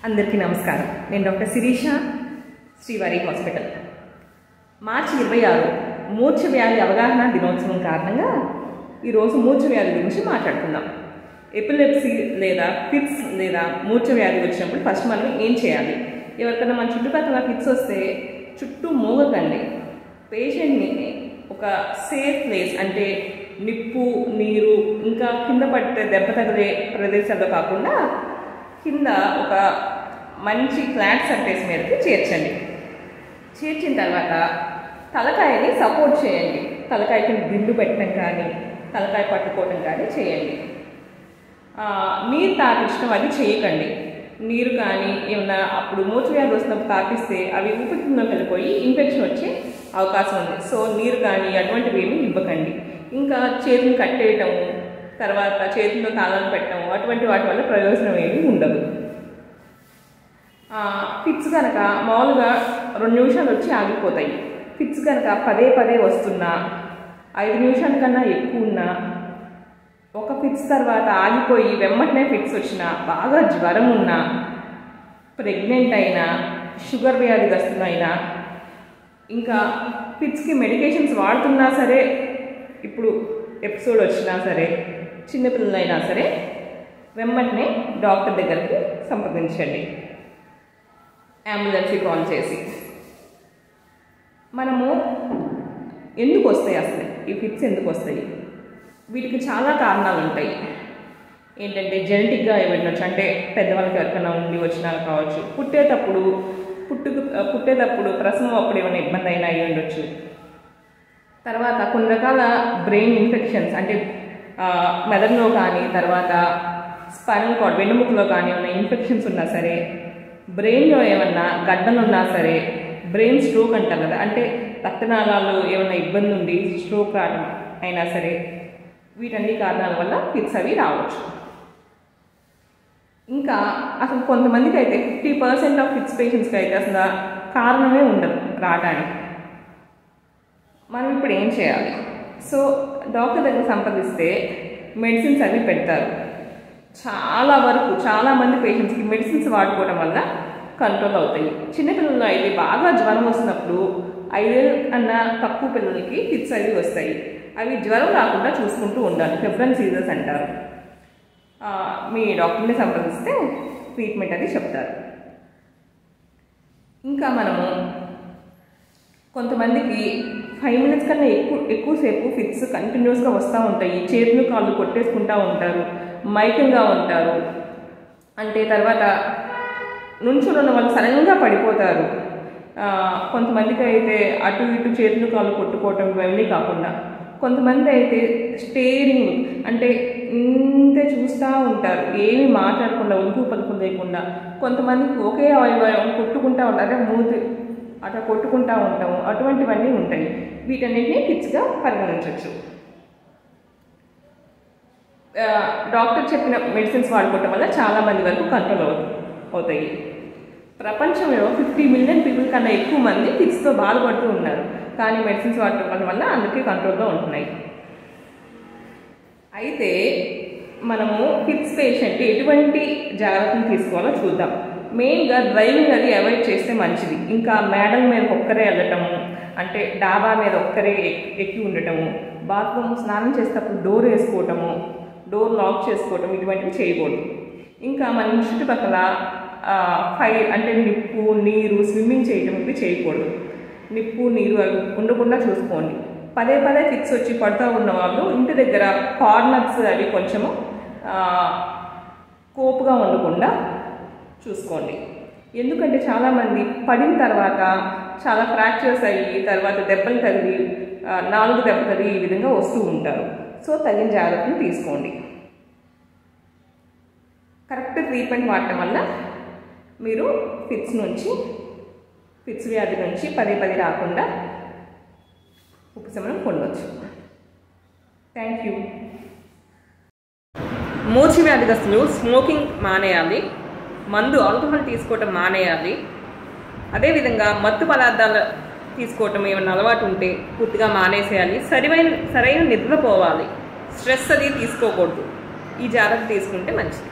అందరికీ నమస్కారం. నేను డాక్టర్ శిరీష, శ్రీవారి హాస్పిటల్. మార్చి 26 మూర్ఛ వ్యాధి అవగాహన దినోత్సవం కారణంగా ఈరోజు మూర్ఛ వ్యాధి గురించి మాట్లాడుకుందాం. ఎపిలెప్సీ లేదా ఫిట్స్ లేదా మూర్ఛ వ్యాధి వచ్చినప్పుడు ఫస్ట్ మనం ఏం చేయాలి? ఎవరికైనా మన చుట్టుపక్కల ఫిట్స్ వస్తే చుట్టూ మోగకండి. పేషెంట్ని ఒక సేఫ్ ప్లేస్ అంటే నిప్పు, నీరు, ఇంకా కింద పడితే దెబ్బ తగిలే ప్రదేశాల్లో కాకుండా కింద ఒక మంచి ఫ్లాట్ సర్ఫేస్ మీదకి చేర్చండి. చేర్చిన తర్వాత తలకాయని సపోర్ట్ చేయండి. తలకాయకి దిండు పెట్టడం కానీ తలకాయ పట్టుకోవడం కానీ చేయండి. నీరు తాపించడం అది చేయకండి. నీరు కానీ ఏమన్నా అప్పుడు మూర్ఛ వ్యాధి వస్తున్నప్పుడు తాపిస్తే అవి ఊపిరితిత్తుల్లోకి వెళ్ళిపోయి ఇన్ఫెక్షన్ వచ్చే అవకాశం ఉంది. సో నీరు కానీ అటువంటివి ఏమీ ఇవ్వకండి. ఇంకా చేతిని కట్టేయటము, తర్వాత చేతిలో తాళాలు పెట్టడం, అటువంటి వాటి వల్ల ప్రయోజనం ఏమీ ఉండదు. ఫిట్స్ కనుక మామూలుగా 2 నిమిషాలు వచ్చి ఆగిపోతాయి. ఫిట్స్ కనుక పదే పదే వస్తున్నా, 5 నిమిషాల కన్నా ఎక్కువ ఉన్నా, ఒక ఫిట్స్ తర్వాత ఆగిపోయి వెమ్మటనే ఫిట్స్ వచ్చినా, బాగా జ్వరం ఉన్నా, ప్రెగ్నెంట్ అయినా, షుగర్ వ్యాధిగ్రస్తులైనా, ఇంకా ఫిట్స్కి మెడికేషన్స్ వాడుతున్నా సరే, ఇప్పుడు ఎపిసోడ్ వచ్చినా సరే, చిన్నపిల్లలైనా సరే వెంబటనే డాక్టర్ దగ్గరికి సంప్రదించండి. అంబులెన్స్కి కాల్ చేసి. మనము ఎందుకు వస్తాయి అసలు ఈ ఫిట్స్ ఎందుకు వస్తాయి? వీటికి చాలా కారణాలు ఉంటాయి. ఏంటంటే జెనెటిక్గా ఇవ్వచ్చు, అంటే పెద్దవాళ్ళకి ఎవరికైనా ఉండి వచ్చినా కావచ్చు, పుట్టేటప్పుడు ప్రసవం అప్పుడు ఏమైనా ఇబ్బంది అయినా అయ్యి ఉండొచ్చు. తర్వాత కొన్ని రకాల బ్రెయిన్ ఇన్ఫెక్షన్స్, అంటే మెదడులో కానీ, తర్వాత స్పైనల్ కార్డ్ వెన్నుముకలో కానీ ఏమైనా ఇన్ఫెక్షన్స్ ఉన్నా సరే, బ్రెయిన్లో ఏమన్నా గడ్డలు ఉన్నా సరే, బ్రెయిన్ స్ట్రోక్ అంటారు కదా, అంటే రక్తనాళాలు ఏమైనా ఇబ్బంది ఉండి స్ట్రోక్ రావడం అయినా సరే, వీటన్ని కారణాల వల్ల ఫిట్స్ అవి రావచ్చు. ఇంకా అసలు కొంతమందికి అయితే 50% ఆఫ్ ఫిట్స్ పేషెంట్స్కి అయితే అసలు కారణమే ఉండదు రావడానికి. మనం ఇప్పుడు ఏం చేయాలి? సో డాక్టర్ దగ్గర సంప్రదిస్తే మెడిసిన్స్ అవి పెడతారు. చాలామంది పేషెంట్స్కి మెడిసిన్స్ వాడుకోవడం వల్ల కంట్రోల్ అవుతాయి. చిన్నపిల్లల్లో అయితే బాగా జ్వరం వస్తున్నప్పుడు 5 ఏళ్ళ కన్నా తక్కువ పిల్లలకి ఫిట్స్ అవి వస్తాయి. అవి జ్వరం రాకుండా చూసుకుంటూ ఉండాలి. ఫెబ్రల్ సీజర్స్ అంటారు. మీ డాక్టర్ని సంప్రదిస్తే ట్రీట్మెంట్ అది చెప్తారు. ఇంకా మనము కొంతమందికి 5 మినిట్స్ కన్నా ఎక్కువసేపు ఫిట్స్ కంటిన్యూస్గా వస్తూ ఉంటాయి. చేతులు కాళ్ళు కొట్టేసుకుంటూ ఉంటారు, మైకంగా ఉంటారు. అంటే తర్వాత నుంచుని ఉన్న వాళ్ళు సడన్గా పడిపోతారు. కొంతమందికి అయితే అటు ఇటు చేతులు కాళ్ళు కొట్టుకోవటం ఇవన్నీ కాకుండా, కొంతమంది అయితే స్టేరింగ్ అంటే ఇంతే చూస్తూ ఉంటారు, ఏమీ మాట్లాడకుండా, ఉలుకు పలుకు లేకుండా. కొంతమందికి ఒకే అవయవం కొట్టుకుంటూ ఉంటారు, మూతి అట్లా కొట్టుకుంటూ ఉంటాము. అటువంటివన్నీ ఉంటాయి. వీటన్నిటిని ఫిట్స్గా పరిగణించవచ్చు. డాక్టర్ చెప్పిన మెడిసిన్స్ వాడుకోవటం వల్ల చాలామంది వరకు కంట్రోల్ అవుతాయి. ప్రపంచంలో 50 మిలియన్ పీపుల్ కన్నా ఎక్కువ మంది ఫిట్స్తో బాధపడుతూ ఉన్నారు. కానీ మెడిసిన్స్ వాడటం వల్ల అందరికీ కంట్రోల్గా ఉంటున్నాయి. అయితే మనము ఫిట్స్ పేషెంట్ ఎటువంటి జాగ్రత్తలు తీసుకోవాలో చూద్దాం. మెయిన్గా డ్రైవింగ్ అది అవాయిడ్ చేస్తే మంచిది. ఇంకా మేడల మీద ఒక్కరే వెళ్ళటము, అంటే డాబా మీద ఒక్కరే ఎక్కి ఉండటము, బాత్రూమ్ స్నానం చేసేటప్పుడు డోర్ వేసుకోవటము, డోర్ లాక్ చేసుకోవటం, ఇటువంటివి చేయకూడదు. ఇంకా మన చుట్టుపక్కల ఫైర్ అంటే నిప్పు, నీరు, స్విమ్మింగ్ చేయటం ఇవి చేయకూడదు. నిప్పు, నీరు అవి ఉండకుండా చూసుకోండి. పదే ఫిట్స్ వచ్చి పడుతూ ఉన్న వాళ్ళు ఇంటి దగ్గర కార్నర్స్ అవి కొంచెము కోపుగా ఉండకుండా చూసుకోండి. ఎందుకంటే చాలామంది పడిన తర్వాత చాలా ఫ్రాక్చర్స్ అయ్యి, తర్వాత దెబ్బలు తగిలి, 4 దెబ్బ తగిలి ఈ విధంగా వస్తూ ఉంటారు. సో తగిన జాగ్రత్తలు తీసుకోండి. కరెక్ట్ ట్రీట్మెంట్ వాడటం వల్ల మీరు ఫిట్స్ వ్యాధి నుంచి పదే రాకుండా ఉపశమనం పొందవచ్చు. Thank you. మూర్ఛ వ్యాధిగ్రస్తులు స్మోకింగ్ మానేయాలి, మందు ఆల్కహాల్ తీసుకోవటం మానేయాలి. అదేవిధంగా మత్తు పదార్థాలు తీసుకోవటం ఏమైనా అలవాటు ఉంటే పూర్తిగా మానేసేయాలి. సరైన నిద్రపోవాలి. స్ట్రెస్ అది తీసుకోకూడదు. ఈ జాగ్రత్త తీసుకుంటే మంచిది.